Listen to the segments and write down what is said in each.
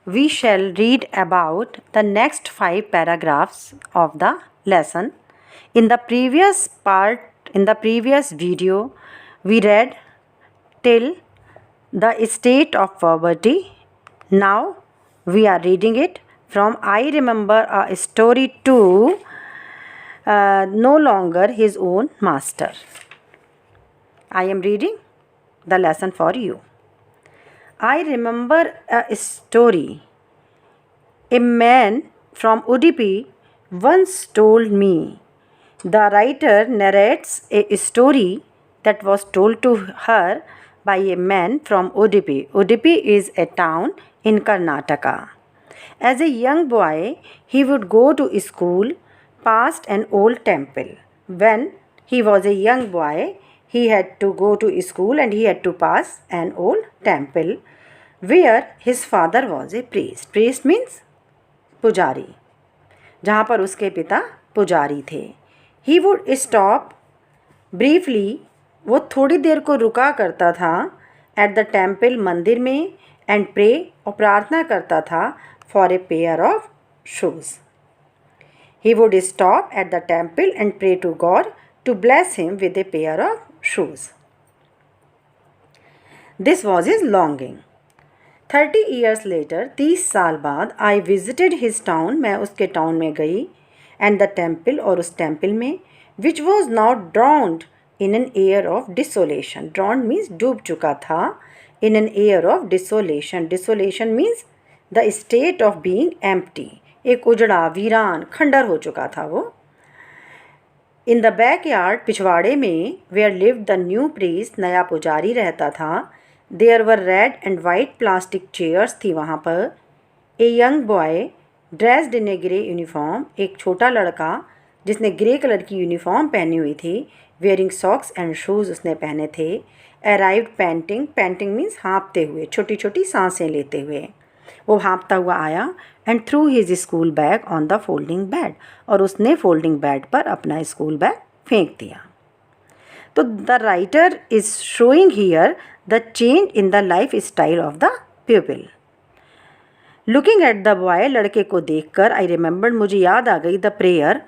we shall read about the next 5 paragraphs of the lesson. In the previous video, we read till the state of poverty. Now we are reading it from I remember a story to no longer his own master. I am reading the lesson for you. I remember a story. A man from Udupi once told me. The writer narrates a story that was told to her by a man from Udupi. Udupi is a town in Karnataka. As a young boy, he would go to school past an old temple. When he was a young boy, he had to go to school and he had to pass an old temple where his father was a priest. Priest means पुजारी, जहाँ पर उसके पिता पुजारी थे. He would stop briefly, वो थोड़ी देर को रुका करता था at the temple मंदिर में and pray और प्रार्थना करता था for a pair of shoes. He would stop at the temple and pray to God to bless him with a pair of shoes. This was his longing. 30 years later, 30 साल बाद, I visited his town, मैं उसके town में गई, and the temple और उस temple में, which was now drowned in an air of desolation. Drowned means डूब चुका था, in an air of desolation. Desolation means the state of being empty. एक उजड़ा वीरान खंडर हो चुका था वो. In the backyard, पिछवाड़े में, where lived the new priest, नया पुजारी रहता था. There were red and white plastic chairs थी वहाँ पर. A young boy dressed in a grey uniform, एक छोटा लड़का जिसने ग्रे कलर की यूनिफॉर्म पहनी हुई थी, wearing socks and shoes उसने पहने थे, arrived panting. Panting means हाँपते हुए, छोटी छोटी सांसें लेते हुए. वो हाँपता हुआ आया and threw his school bag on the folding bed, और उसने फोल्डिंग बेड पर अपना स्कूल बैग फेंक दिया. तो the writer is showing here the change in the life style of the pupil. Looking at the boy, लड़के को देखकर, आई रिमेंबर्ड, मुझे याद आ गई, द प्रेयर,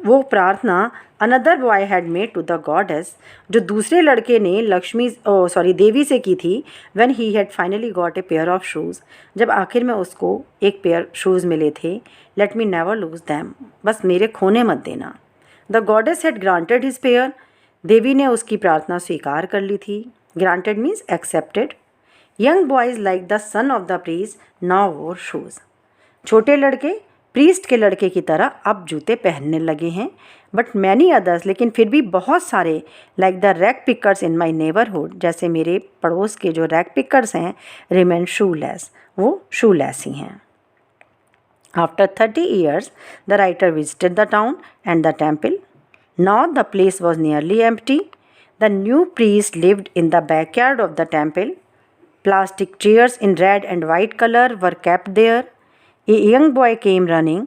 वो प्रार्थना, another boy had made to the goddess, जो दूसरे लड़के ने देवी से की थी. When he had finally got a pair of shoes, जब आखिर में उसको एक पेयर शूज़ मिले थे. Let me never lose them, बस मेरे खोने मत देना. The goddess had granted his prayer, देवी ने उसकी प्रार्थना स्वीकार कर ली थी. Granted means accepted. Young boys like the son of the priest now वोर शूज़, छोटे लड़के प्रीस्ट के लड़के की तरह अब जूते पहनने लगे हैं. बट मैनी अदर्स, लेकिन फिर भी बहुत सारे, like the rag pickers in my neighbourhood, जैसे मेरे पड़ोस के जो रैक पिकर्स हैं, रिमेन शूलेस, वो शूलेस ही हैं. After 30 years, the writer visited the town and the temple. Now the place was nearly empty. The new priest lived in the backyard of the temple. Plastic chairs in red and white color were kept there. A young boy came running.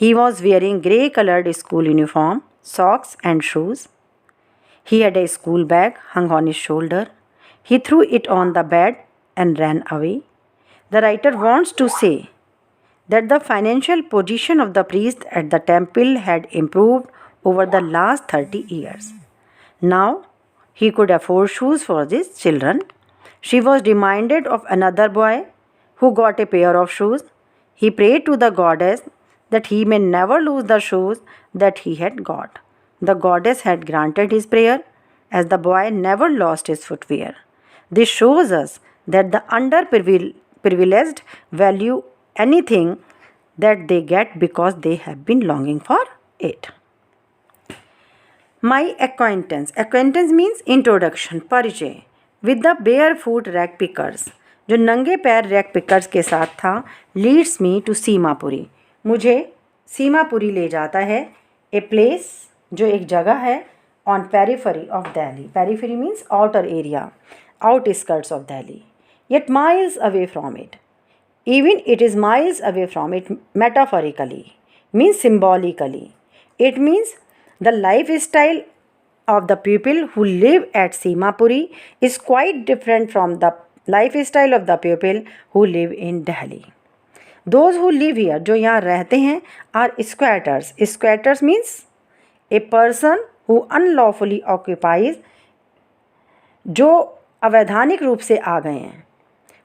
He was wearing grey colored school uniform, socks and shoes. He had a school bag hung on his shoulder. He threw it on the bed and ran away. The writer wants to say that the financial position of the priest at the temple had improved over the last 30 years. Now he could afford shoes for his children. She was reminded of another boy who got a pair of shoes. He prayed to the goddess that he may never lose the shoes that he had got. The goddess had granted his prayer, as the boy never lost his footwear. This shows us that the underprivileged value anything that they get because they have been longing for it. My acquaintance means introduction, परिचय, with the barefoot rag pickers, जो नंगे पैर rag pickers के साथ था, leads me to Seemapuri, मुझे सीमापुरी ले जाता है. ए प्लेस, जो एक जगह है, on periphery of Delhi. Periphery means outer area, outskirts of Delhi, yet miles away from it. Even it is miles away from it, metaphorically, means symbolically. It means the lifestyle of the people who live at Simapuri is quite different from the lifestyle of the people who live in Delhi. Those who live here, जो यहाँ रहते हैं, are squatters. Squatters means a person who unlawfully occupies, जो अवैधानिक रूप से आ गए हैं।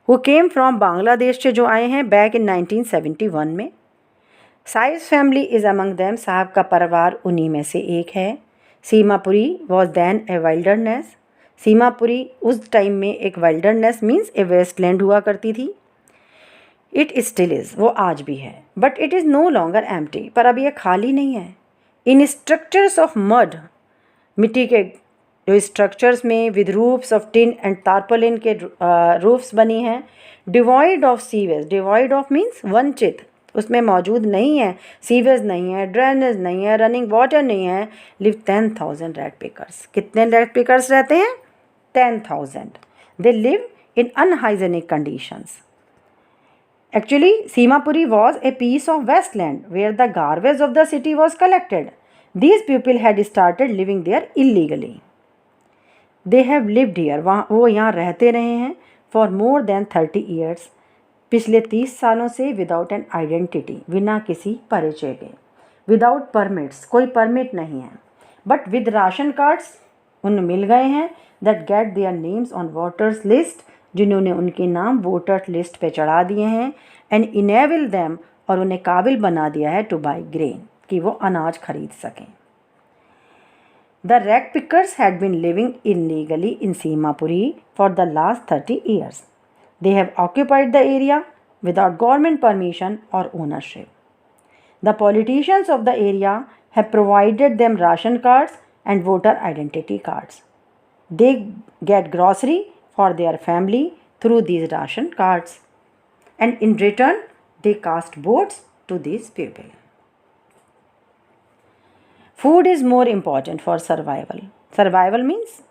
हु केम फ्रॉम, बांग्लादेश से जो आए हैं, बैक इन 1971 में। साइज family is among them, Saheb का परिवार उन्हीं में से एक है। Seemapuri was then a wilderness, Seemapuri उस टाइम में एक वाइल्डरनेस मीन्स ए वेस्टलैंड हुआ करती थी। इट स्टिल इज़, वो आज भी है, but it is no longer empty, पर अब ये खाली नहीं है। इन स्ट्रक्चर्स ऑफ मड, मिट्टी के जो स्ट्रक्चर्स में, with roofs of tin and tarpaulin के रूफ्स बनी हैं। Devoid of sewage, devoid of means वंचित, उसमें मौजूद नहीं है, सीवेज नहीं है, ड्रेनेज नहीं है, रनिंग वाटर नहीं है। लिव 10,000 रेड पिकर्स, कितने रेड पिकर्स रहते हैं? 10,000। They live in unhygienic conditions. Actually, Simapuri was a piece of wasteland where the garbage of the city was collected. These people had started living there illegally. They have lived here, वो यहाँ रहते रहे हैं for more than 30 years, पिछले 30 सालों से, without an identity, बिना किसी परिचय के, without permits, कोई परमिट नहीं है, but with ration cards, उन मिल गए हैं, that get their names on voters list, जिन्होंने उनके नाम वोटर लिस्ट पे चढ़ा दिए हैं, एंड इनेबल देम, और उन्हें काबिल बना दिया है, टू बाई ग्रेन, कि वो अनाज खरीद सकें। The rag pickers had been living illegally in Seemapuri for the last 30 years. They have occupied the area without government permission और ownership. The politicians of the area have provided them ration cards and voter identity cards. They get grocery for their family through these ration cards, and in return they cast votes to these people. Food is more important for survival. Survival means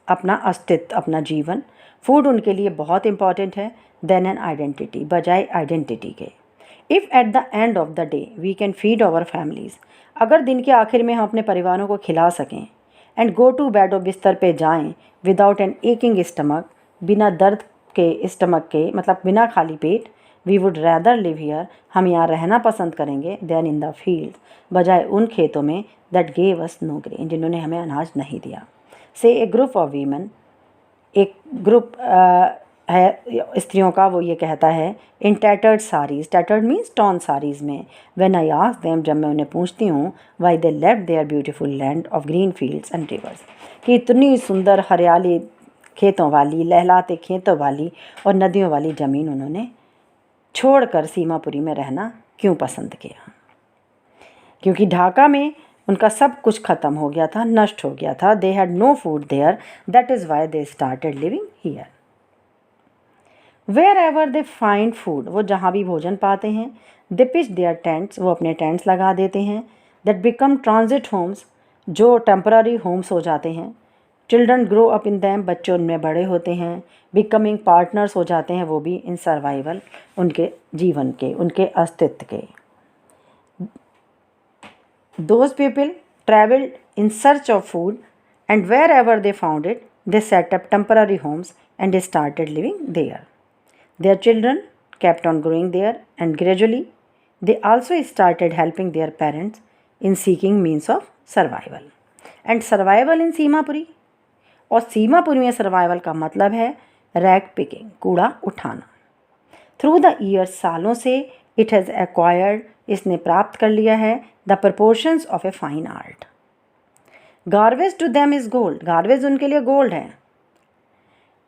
अपना अस्तित्व, अपना जीवन। Food उनके लिए बहुत important है then an identity, बजाय identity के। If at the end of the day we can feed our families, अगर दिन के आखिर में हम अपने परिवारों को खिला सकें, एंड गो टू बेड, और बिस्तर पे जाएं, विदाउट एन एकिंग स्टमक, बिना दर्द के स्टमक के, मतलब बिना खाली पेट, we would rather live here, हम यहाँ रहना पसंद करेंगे, देन इन द फील्ड, बजाय उन खेतों में, that gave us no grain, जिन्होंने हमें अनाज नहीं दिया। Say a group of women, एक ग्रुप है स्त्रियों का, वो ये कहता है, in tattered saris, tattered means torn saris में, व्हेन आई आस्क देम, जब मैं उन्हें पूछती हूँ, why they left their beautiful land of green fields and rivers, कि इतनी सुंदर हरियाली खेतों वाली, लहलाते खेतों वाली और नदियों वाली ज़मीन उन्होंने छोड़कर सीमापुरी में रहना क्यों पसंद किया? क्योंकि ढाका में उनका सब कुछ ख़त्म हो गया था, नष्ट हो गया था। They had no food there, that is why they started living here. Wherever they find food, वो जहाँ भी भोजन पाते हैं, दे पिच देयर टेंट्स, वो अपने टेंट्स लगा देते हैं, दैट बिकम ट्रांजिट होम्स, जो टेम्पररी होम्स हो जाते हैं। Children grow up in them, बच्चे उनमें बड़े होते हैं। बिकमिंग पार्टनर्स हो जाते हैं वो भी इन सर्वाइवल, उनके जीवन के, उनके अस्तित्व के। Those people travelled in search of food, and wherever they found it, they set up temporary homes and they started living there. Their children kept on growing there, and gradually they also started helping their parents in seeking means of survival. And survival in Seemapuri, और सीमापुरी में survival का मतलब है rag picking, कूड़ा उठाना। Through the years, सालों से, it has acquired, इसने प्राप्त कर लिया है, the proportions of a fine art. Garbage to them is gold, garbage उनके लिए गोल्ड है।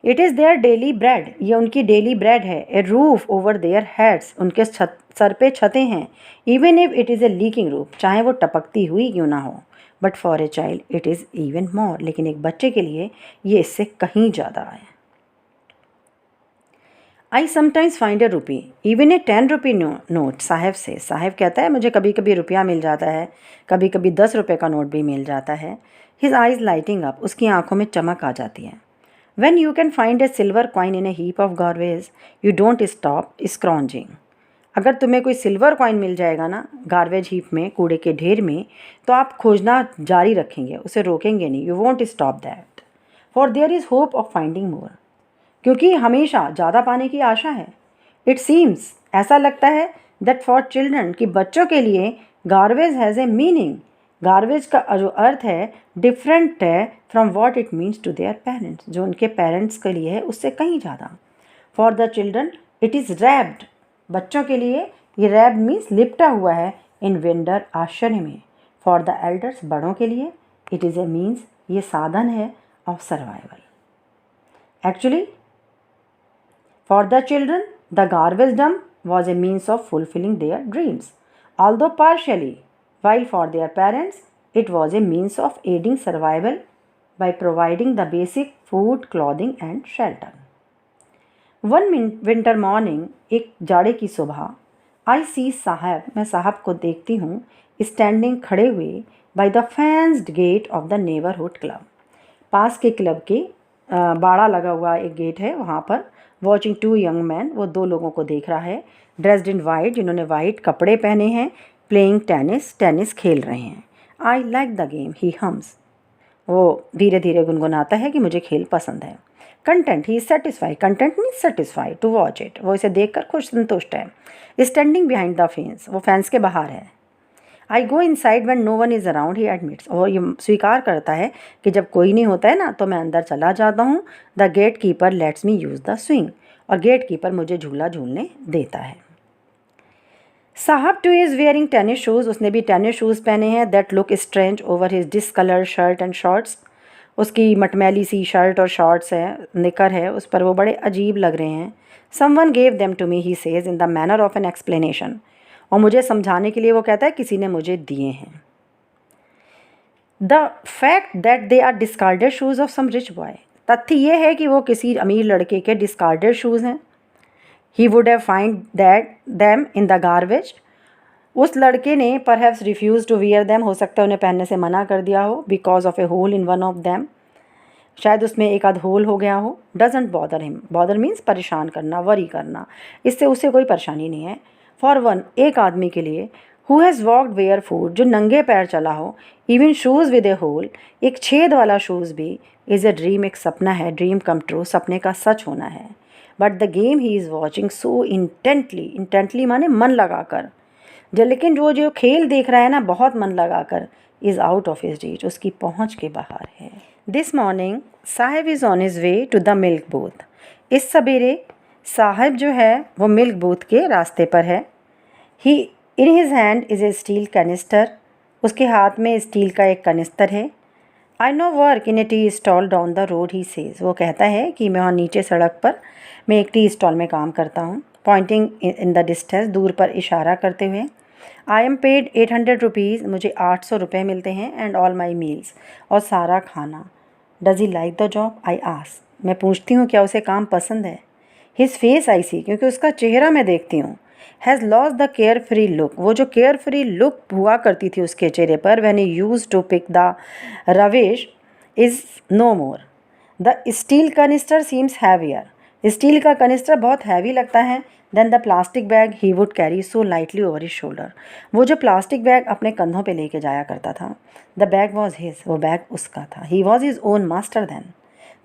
It is their daily bread, ये उनकी डेली ब्रेड है। A roof over their heads, उनके सर पे छतें हैं। Even if it is a leaking roof, चाहे वो टपकती हुई क्यों ना हो, but for a child it is even more, लेकिन एक बच्चे के लिए ये इससे कहीं ज़्यादा है। I sometimes find A rupee, even a 10 rupee note, साहब से, साहब कहता है मुझे कभी कभी रुपया मिल जाता है, कभी कभी 10 रुपये का नोट भी मिल जाता है। हिज आइज़ लाइटिंग अप, उसकी आंखों में चमक आ जाती है। When you can find a silver coin in a heap of garbage, you don't stop scrounging. अगर तुम्हें कोई सिल्वर कॉइन मिल जाएगा ना गार्बेज हीप में, कूड़े के ढेर में, तो आप खोजना जारी रखेंगे, उसे रोकेंगे नहीं। You won't stop that, for there is hope of finding more, क्योंकि हमेशा ज़्यादा पाने की आशा है। इट सीम्स, ऐसा लगता है, दैट फॉर चिल्ड्रन, कि बच्चों के लिए garbage has a meaning, garbage का जो अर्थ है डिफरेंट है from what it means to their parents, जो उनके पेरेंट्स के लिए है उससे कहीं ज़्यादा। For the children it is wrapped, बच्चों के लिए ये रैप्ड मीन्स लिपटा हुआ है इन विंडर, आश्चर्य में। फॉर द एल्डर्स, बड़ों के लिए इट इज़ ए मीन्स, ये साधन है of survival. Actually for the children the garbage dump was a means of fulfilling their dreams, although partially, while for their parents it was a means of aiding survival by providing the basic food, clothing and shelter. One winter morning, एक जाड़े की सुबह, I see साहब, मैं साहब को देखती हूँ, स्टैंडिंग खड़े हुए by the fenced gate of the neighborhood club, पास के क्लब के बाड़ा लगा हुआ एक गेट है वहाँ पर, वॉचिंग टू यंग मैन, वो दो लोगों को देख रहा है, ड्रेस्ड इन वाइट, जिन्होंने वाइट कपड़े पहने हैं, प्लेइंग टेनिस, टेनिस खेल रहे हैं। I like the game, he hums, वो धीरे धीरे गुनगुनाता है कि मुझे खेल पसंद है। Content, he is satisfied, content means satisfied, to watch it, वो इसे देखकर खुश संतुष्ट है। स्टैंडिंग बिहाइंड द फेंस, वो फैंस के बाहर है। I go inside when no one is around, he admits, और ये स्वीकार करता है कि जब कोई नहीं होता है ना तो मैं अंदर चला जाता हूँ। The gate keeper lets me use the swing, और गेट कीपर मुझे झूला झूलने देता है। Saheb too is wearing tennis shoes, उसने भी टेनिस शूज़ पहने हैं, that look strange over his discoloured shirt and shorts, उसकी मटमैली सी शर्ट और शॉर्ट्स है, निकर है, उस पर वो बड़े अजीब लग रहे हैं। Someone gave them to me, he says in the manner of an explanation, और मुझे समझाने के लिए वो कहता है किसी ने मुझे दिए हैं। The fact that they are discarded shoes of some rich boy, तथ्य ये है कि वो किसी अमीर लड़के के डिस्कार्डेड शूज़ हैं। He would have find that them in the garbage, उस लड़के ने perhaps refuse to wear them, हो सकता है उन्हें पहनने से मना कर दिया हो, because of a hole in one of them, शायद उसमें एक आध होल हो गया हो। Doesn't bother him, bother means परेशान करना, वरी करना, इससे उसे कोई परेशानी नहीं है। फॉर वन, एक आदमी के लिए, who has walked barefoot, जो नंगे पैर चला हो, even shoes with a hole, एक छेद वाला शूज़ भी, इज़ ए ड्रीम, एक सपना है, ड्रीम कम ट्रू, सपने का सच होना है। But the game he is watching so intently, intently माने मन लगा कर, लेकिन जो खेल देख रहा है ना बहुत मन लगा कर, is out of his reach, उसकी पहुँच के बाहर है। This morning Sahib is on his way to the milk booth, इस सवेरे साहिब जो है वो मिल्क बूथ के रास्ते पर है। He in his hand is a steel canister, उसके हाथ में स्टील का एक कनिस्तर है। I now work in a tea stall down the road, he says, वो कहता है कि मैं वहाँ नीचे सड़क पर मैं एक टी स्टॉल में काम करता हूँ। पॉइंटिंग इन द डिस्टेंस, दूर पर इशारा करते हुए। आई एम पेड 800 रुपीज़, मुझे 800 रुपये मिलते हैं, एंड ऑल माई मील्स, और सारा खाना। Does he like the job, I ask, मैं पूछती हूँ क्या उसे काम पसंद है। हिज फेस आई सी, क्योंकि उसका चेहरा मैं देखती हूँ, has lost the care free look, वो जो केयर फ्री लुक हुआ करती थी उसके चेहरे पर when he used to pick the rubbish is no more. The steel canister seems heavier, steel का कनिस्टर बहुत हैवी लगता है, then the plastic bag he would carry so lightly over his shoulder, वो जो प्लास्टिक बैग अपने कंधों पे लेके जाया करता था। द बैग वॉज हिज, वो बैग उसका था। He was his own master then.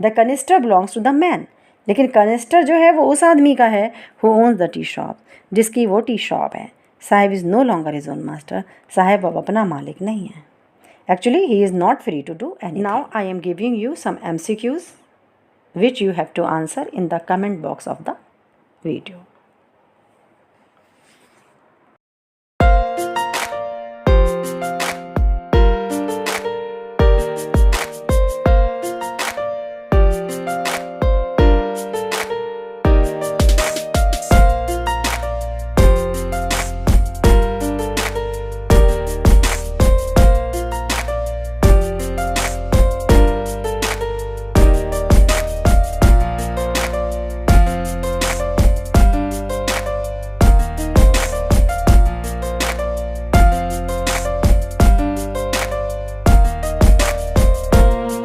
The canister belongs to the man, लेकिन कनिस्टर जो है वो उस आदमी का है who owns the tea shop, जिसकी वो टी शॉप है। Sahib is no longer his own master, Sahib अब अपना मालिक नहीं है। Actually, he is not free to do anything. Now I am giving you some MCQs which you have to answer in the comment box of the video.